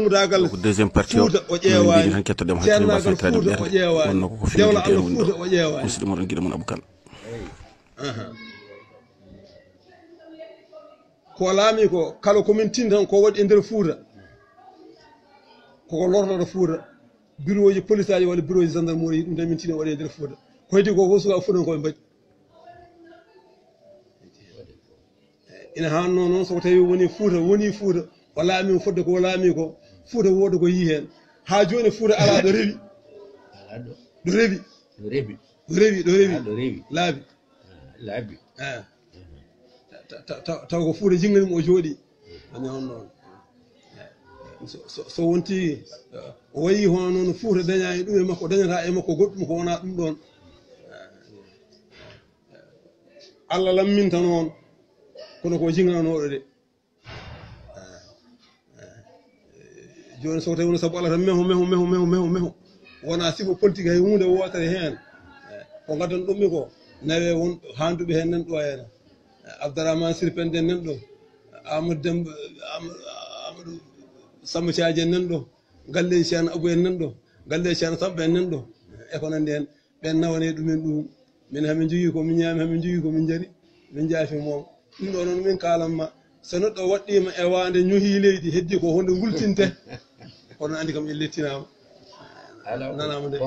mudagal deuxième partie o ƴeewaani tan kettodem ceernagal fuuta o ƴeewaani wonno ko dewla Allah fuuta o ƴeewaani musidɗo moɗon giɗo mon Abou Kane ko laami ko kala komin tintan ko waɗi e nder fuuta koko lortoɗo fuuta bureau ji police aji walla bureau ji gendarmerie ɗum tan min tini waɗi e nder fuuta ko heddi ko fof suka fuutankoɓe mbaɗi ina hanno noon soko tawi woni fuuta o laami fodde ko laami ko fuuta woda ko yi hen ha joni fuuta ala ɗo rewi laabi taw ko fuuta jinganimo o jooɗi woni on noon so wonti o wayi hono noon fuuta dañani ɗum e makko dañata e makko goɗɗum ko wona ɗum ɗon Allah lamminta noon kono ko jingananoɗo de joni so tawi wono saabu Allah tan meho wona sibo politique hay hunde wotere hen ko gaddan ɗummi ko nawe won handuɓe hen nan ɗo henna Abdourahmane Sirpende nan ɗo Amadou Samba Thiaji en nan ɗo galle Cheikh Abou en nan ɗo galle Cheikh Samba en nan ɗo e ko nandi hen ɓen nawane ɗumen ɗum min hamin jogui ko min ñaami hamin jogui ko min jari min jaafi moom ɗum ɗo noon min kalanma so neɗɗo waɗɗima e wande ñohi leydi heddi ko honde gultinte kono andi kam illettinama nanama de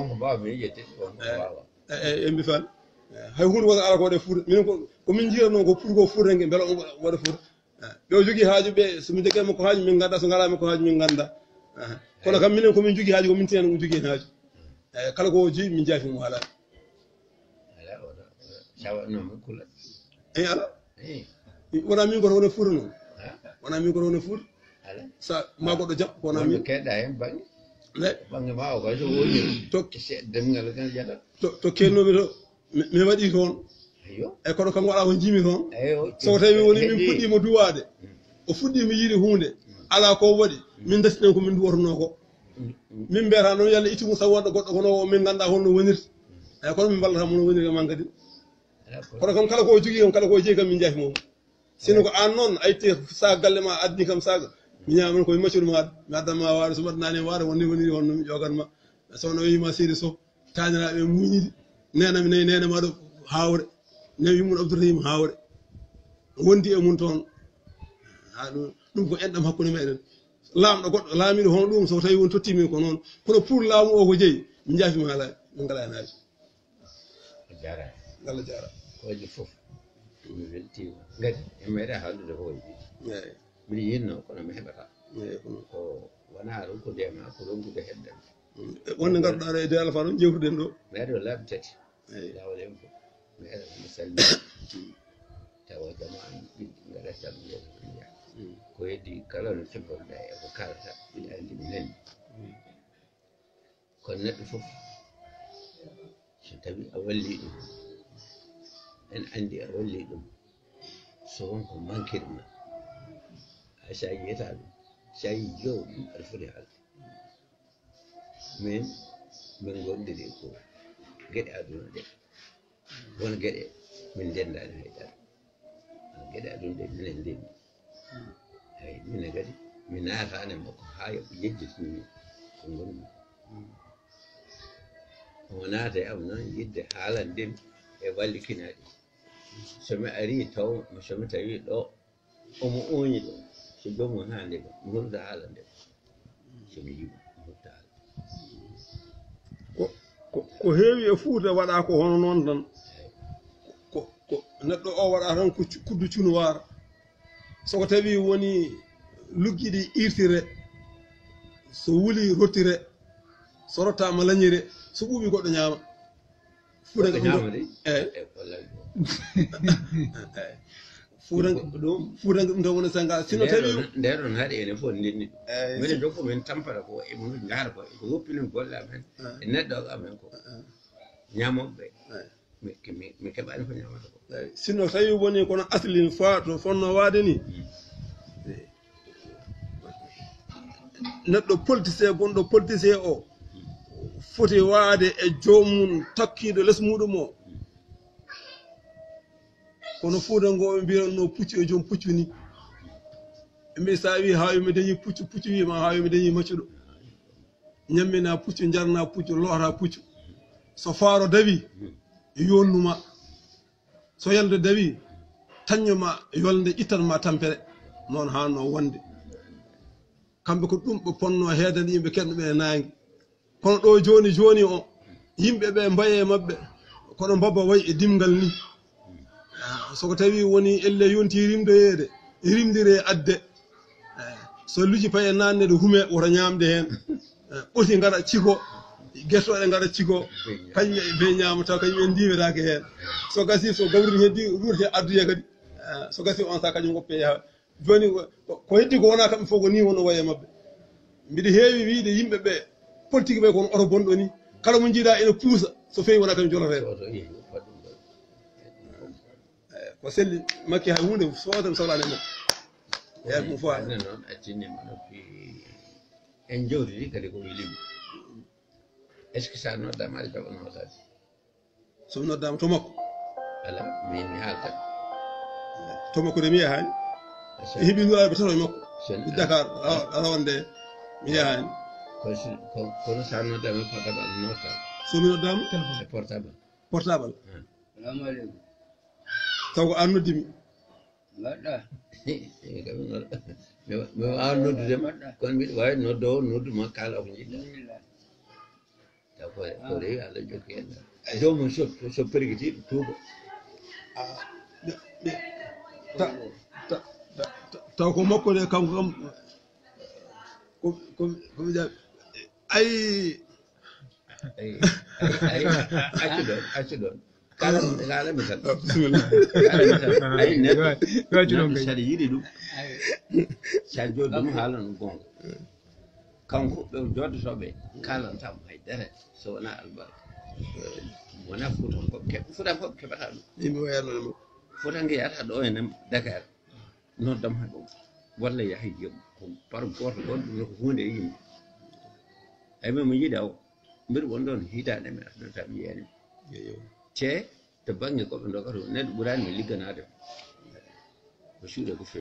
embi fal hay hunde woto ala ko waɗe fuuta minen komin jiira noon ko pour ko fuutangue beela on waɗa fuuta ɓe o jogui haaju ɓe somin jogui makko haaju min ganda so galama ko haaju min ganda kono kam minen komin jogui haaju komin tinani ɗum jogui hen haaju kala ko jeeyi min jaafi mo haala ala wona min koto wone fuuta noon wona min koto wone fuuta sa ma goɗɗo jam ko wona min keɗɗa hen bange ma o kay so woni demgal kan jata to kelnomi to mi waɗi toon e kono kam waɗa ko jimi toon soko tawi woni min fuɗɗima duwade o fuɗɗima yiide hunde ala ko waɗi min dasinen ko min duwotono ko min mbiyata noon yalla ittumo sabu waɗɗo goɗɗo kono min ganda holno wonirta eyi kono min ballata mono woniri man kadi kono kam kala ko jogui kam kala ko jeeyi kam min jaafi moom sino ko an noon a itti sac galle ma addini kam sac mi ñaman koye maccuɗo maɗa mi addanma waade so mbaɗanani waade wonni woniri honno mi ƴoganma sowno wiyima seedi so taniraɓe muñidi nenami nayi nene maɗo hawre nawi mun Abdourahim hawre wondi e mun toon ha ɗum ko enɗam hakkude meɗen lamɗo goɗɗo laamiɗo hono ɗum so tawi won tottimi ko noon kono pour laamu o ko jeeyi min jaafima haala min ngala hen haaji Allah jara koje fof mi weltima gadi e meeɗa haaldude hoje mbiɗa yinno kono mi heɓata ko wona ɗum ko ndema ko ronkude heɓɗen wonde garɗaɗo e de alpha ɗon jewtuɗen ɗo meeɗo laabi tati lawol en fof mi heɗa mi salmi tawa jama an ɓiɗɗi gaɗa salmide yaa ko heddi kala no cebbanɗa e ko kalata mbiɗa andi mi nani kono neɗɗo fof so tawi a walli ɗum en andi a walli ɗum so wonko manquide ma sa yiyata ɗum sa yi jow ɗum aɗa foti haalde min gonɗiri ko gueɗe aduna ɗe won gueɗe min ndendani haydara gueɗe aduna ɗe minen ndenni eyi mine kadi mi naatani makko ha yejjitini ko gonmi omo naata e am noon yidde haalandemi e wallikinaɗi somi ari taw somi tawi ɗo omo oñi ɗo so jomum hande ɗo mi hulta haalande somi yiɓa mi hulta haala ko heewi e fuuta waɗa ko hono noon tan ko neɗɗo o waɗa tan ko kuddu cunowaara soko tawi woni luggiɗi irtire so wuli rottire so rottama lañire so ɓuuɓi goɗɗo ñaama fuutanke ɗum tan woni sanga sino tawi nde ɗon haaɗi enen fof ndenni ɗum minen jokko min tampata ko e gaara ko ko woppinen golle amen e neɗɗo amen ko ñamoɓe mi keɓani ko ñamata ko sino tawi woni kono aslin fa to fonno waade ni neɗɗo politicien gonɗo politicien o foti waade e joomum takkiɗo less muɗum o kono fuutankoɓe mbiyanno pucci e joom puccu ni mi sa wi ha mi dañi puccu wi ma ha mi dañi maccuɗo ñammina puccu jarna puccu loota puccu so faaro dawi yonnuma so yalde dawi taññoma yolde ittanma tampere noon hanno wonde kamɓe ko ɗum ɓe ponno heedande yimɓe kenɗuɓe e naangi kono ɗo joni o yimɓe ɓe mbaye mabɓe kono mbabba way e dimgal ni soko tawi woni elle yonti rimdoyeede rimdire adde so luji paye nannede hume woto ñamde hen ɓoti ngara ciko guertoɗe ngara ciko kañum e be ñama taw kañum en ndiwetake hen so gasi so gawri heddi ruurte adduye kadi so gasi on sa kañum goppe yaha joni ko heddi ko wona kamɓe fof ko ni wono waye mabɓe mbiɗa heewi wiide yimɓe ɓe politique ɓe kono oto bonɗo ni kala mo jiiɗa ene puusa so fewi wona kañum jolotede ko selli makki hay hunde sowatami sohlani e makko yaade mum fo noon accinnima no fi en jawtidi kadi ko welima est ce que sa noddama aɗa jaɓa notade somi noddama to makko ala min mi haalta to makko de mi yahani heeɓi nuraɓe tato e makko mi Dakar rawande mi yahani kono sa noddama portable aɗa notta somi noddama e portable Salamu alaikum. taw ko an noddimi Mbaɗɗa. mi wawa noddudema kono mbiɗa wawi noddowo nodduma kaala ko jiɗɗa taw ko rewi Allah jokki en jomum so perguitiɗo tuuba taw ko makko de kanko kam komi jaɓi accu ɗon kalami tan bisimilla ayi neɗɗo saɗa yiɗi ɗum sa jooɗi ɗum haalan ɗum gonga kanko ɓe joddotoɓe kalantamo haydara so wona albarka wona futankoɓe futankoɓe keɓata ɗum yimɓe wayatnode makko fotanke yata ɗo ene Dakar noddam ha ɗum walla yaha yom ko par goto goɗɗo no ko hunde e yimɓe ay min mo yiɗa o mbiɗa won ɗon hitande mi arnata mi yiyanimi te to banggue koɓe dogata neɗɗo ɓurani mi ligganade ko suuɗe ko fewi